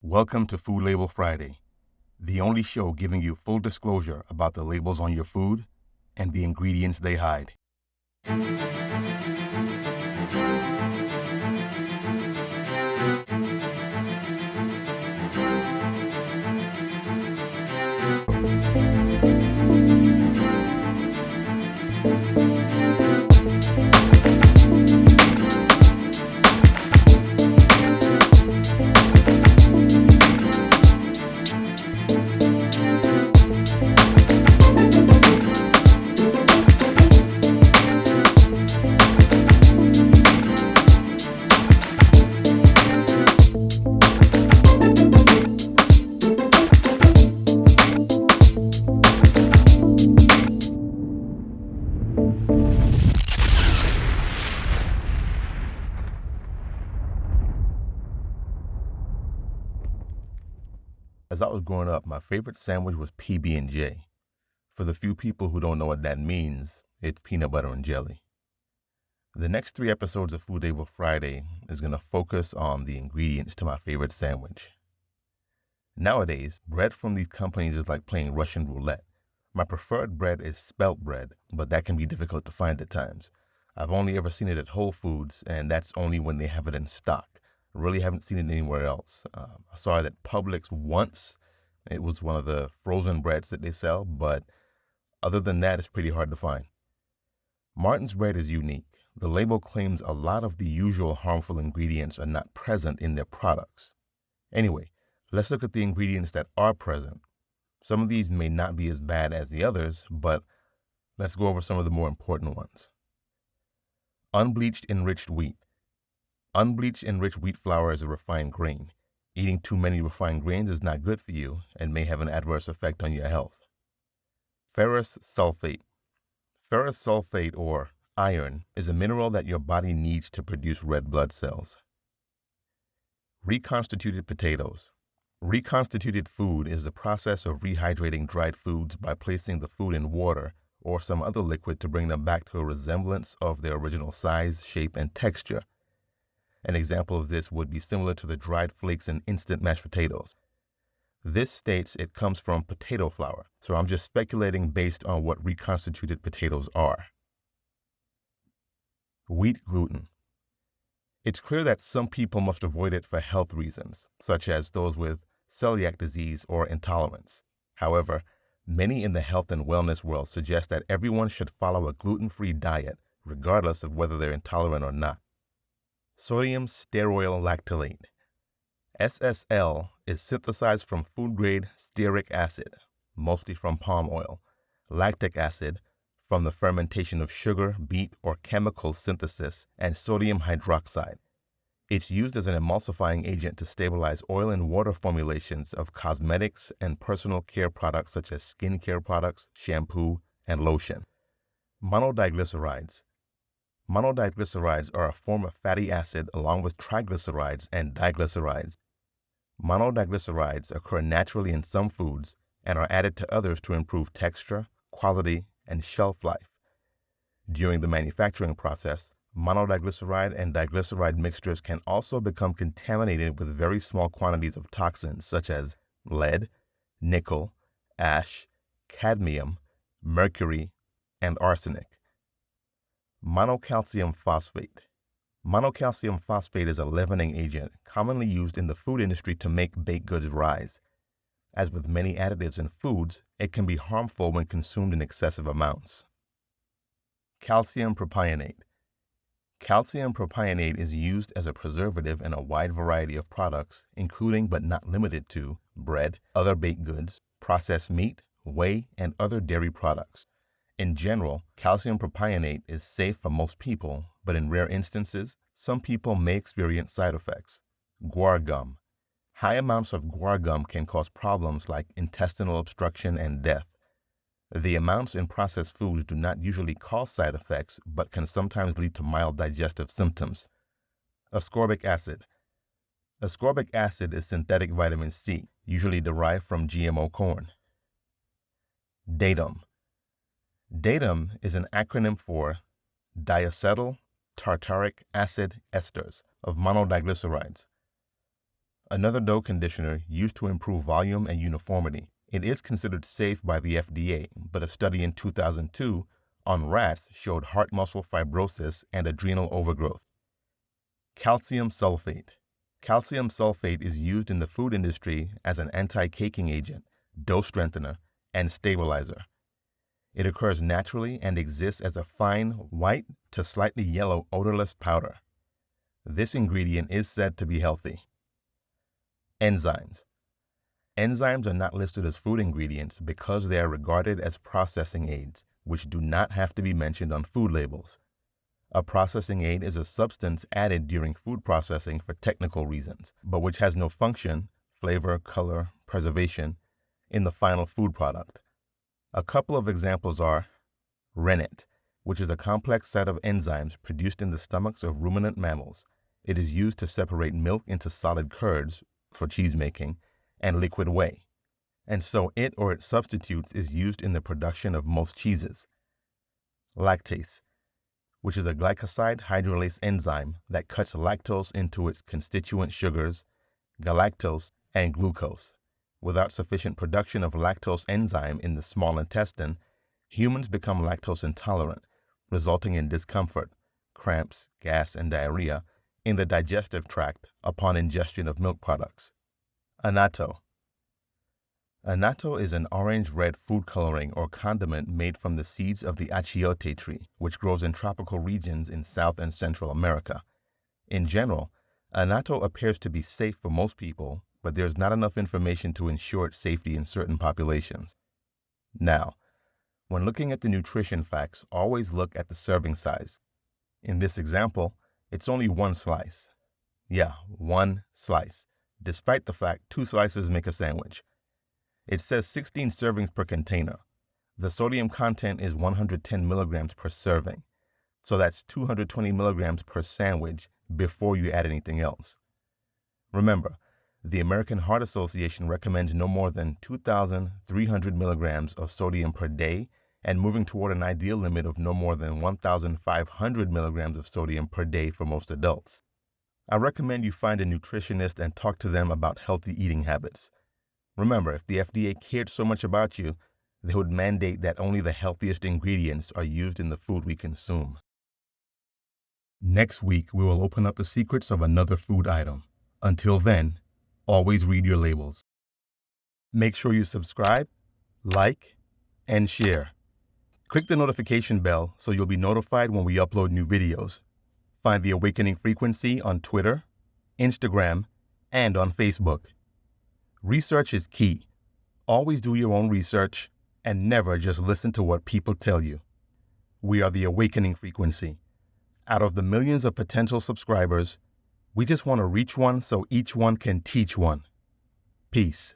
Welcome to Food Label Friday, the only show giving you full disclosure about the labels on your food and the ingredients they hide. As I was growing up, my favorite sandwich was PB&J. For the few people who don't know what that means, it's peanut butter and jelly. The next 3 episodes of Food Label Friday is going to focus on the ingredients to my favorite sandwich. Nowadays, bread from these companies is like playing Russian roulette. My preferred bread is Spelt bread, but that can be difficult to find at times. I've only ever seen it at Whole Foods, and that's only when they have it in stock. I really haven't seen it anywhere else. I saw it at Publix once. It was one of the frozen breads that they sell, but other than that, it's pretty hard to find. Martin's bread is unique. The label claims a lot of the usual harmful ingredients are not present in their products. Anyway, let's look at the ingredients that are present. Some of these may not be as bad as the others, but let's go over some of the more important ones. Unbleached enriched wheat. Unbleached enriched wheat flour is a refined grain. Eating too many refined grains is not good for you and may have an adverse effect on your health. Ferrous sulfate. Ferrous sulfate, or iron, is a mineral that your body needs to produce red blood cells. Reconstituted potatoes. Reconstituted food is the process of rehydrating dried foods by placing the food in water or some other liquid to bring them back to a resemblance of their original size, shape, and texture. An example of this would be similar to the dried flakes in instant mashed potatoes. This states it comes from potato flour, so I'm just speculating based on what reconstituted potatoes are. Wheat gluten. It's clear that some people must avoid it for health reasons, such as those with celiac disease or intolerance. However, many in the health and wellness world suggest that everyone should follow a gluten-free diet, regardless of whether they're intolerant or not. Sodium stearoyl lactylate. SSL is synthesized from food-grade stearic acid, mostly from palm oil, lactic acid, from the fermentation of sugar, beet, or chemical synthesis, and sodium hydroxide. It's used as an emulsifying agent to stabilize oil and water formulations of cosmetics and personal care products such as skincare products, shampoo, and lotion. Monodiglycerides. Monodiglycerides are a form of fatty acid along with triglycerides and diglycerides. Monodiglycerides occur naturally in some foods and are added to others to improve texture, quality, and shelf life. During the manufacturing process, monodiglyceride and diglyceride mixtures can also become contaminated with very small quantities of toxins such as lead, nickel, ash, cadmium, mercury, and arsenic. Monocalcium phosphate. Monocalcium phosphate is a leavening agent commonly used in the food industry to make baked goods rise. As with many additives in foods, it can be harmful when consumed in excessive amounts. Calcium propionate. Calcium propionate is used as a preservative in a wide variety of products, including but not limited to bread, other baked goods, processed meat, whey, and other dairy products. In general, calcium propionate is safe for most people, but in rare instances, some people may experience side effects. Guar Gum. High amounts of guar gum can cause problems like intestinal obstruction and death. The amounts in processed foods do not usually cause side effects, but can sometimes lead to mild digestive symptoms. Ascorbic acid. Ascorbic acid is synthetic vitamin C, usually derived from GMO corn. Datum. Datum is an acronym for diacetyl tartaric acid esters of monodiglycerides. another dough conditioner used to improve volume and uniformity. It is considered safe by the FDA, but a study in 2002 on rats showed heart muscle fibrosis and adrenal overgrowth. Calcium sulfate. Calcium sulfate is used in the food industry as an anti-caking agent, dough strengthener, and stabilizer. It occurs naturally and exists as a fine, white to slightly yellow odorless powder. This ingredient is said to be healthy. Enzymes. Enzymes are not listed as food ingredients because they are regarded as processing aids, which do not have to be mentioned on food labels. A processing aid is a substance added during food processing for technical reasons, but which has no function, flavor, color, preservation, in the final food product. A couple of examples are rennet, which is a complex set of enzymes produced in the stomachs of ruminant mammals. It is used to separate milk into solid curds for cheese making and liquid whey, and so it or its substitutes is used in the production of most cheeses. Lactase, which is a glycoside hydrolase enzyme that cuts lactose into its constituent sugars, galactose and glucose. Without sufficient production of lactose enzyme in the small intestine, humans become lactose intolerant, resulting in discomfort, cramps, gas, and diarrhea in the digestive tract upon ingestion of milk products. Natto. Natto is an orange-red food coloring or condiment made from the seeds of the achiote tree, which grows in tropical regions in South and Central America. In general, natto appears to be safe for most people, but there's not enough information to ensure its safety in certain populations. Now, when looking at the nutrition facts, always look at the serving size. In this example, it's only one slice. Yeah, one slice, despite the fact 2 slices make a sandwich. It says 16 servings per container. The sodium content is 110 milligrams per serving, so that's 220 milligrams per sandwich before you add anything else. Remember, the American Heart Association recommends no more than 2,300 milligrams of sodium per day and moving toward an ideal limit of no more than 1,500 milligrams of sodium per day for most adults. I recommend you find a nutritionist and talk to them about healthy eating habits. Remember, if the FDA cared so much about you, they would mandate that only the healthiest ingredients are used in the food we consume. Next week, we will open up the secrets of another food item. Until then, always read your labels. Make sure you subscribe, like, and share. Click the notification bell so you'll be notified when we upload new videos. Find The Awakening Frequency on Twitter, Instagram, and on Facebook. Research is key. Always do your own research and never just listen to what people tell you. We are The Awakening Frequency. Out of the millions of potential subscribers, we just want to reach one so each one can teach one. Peace.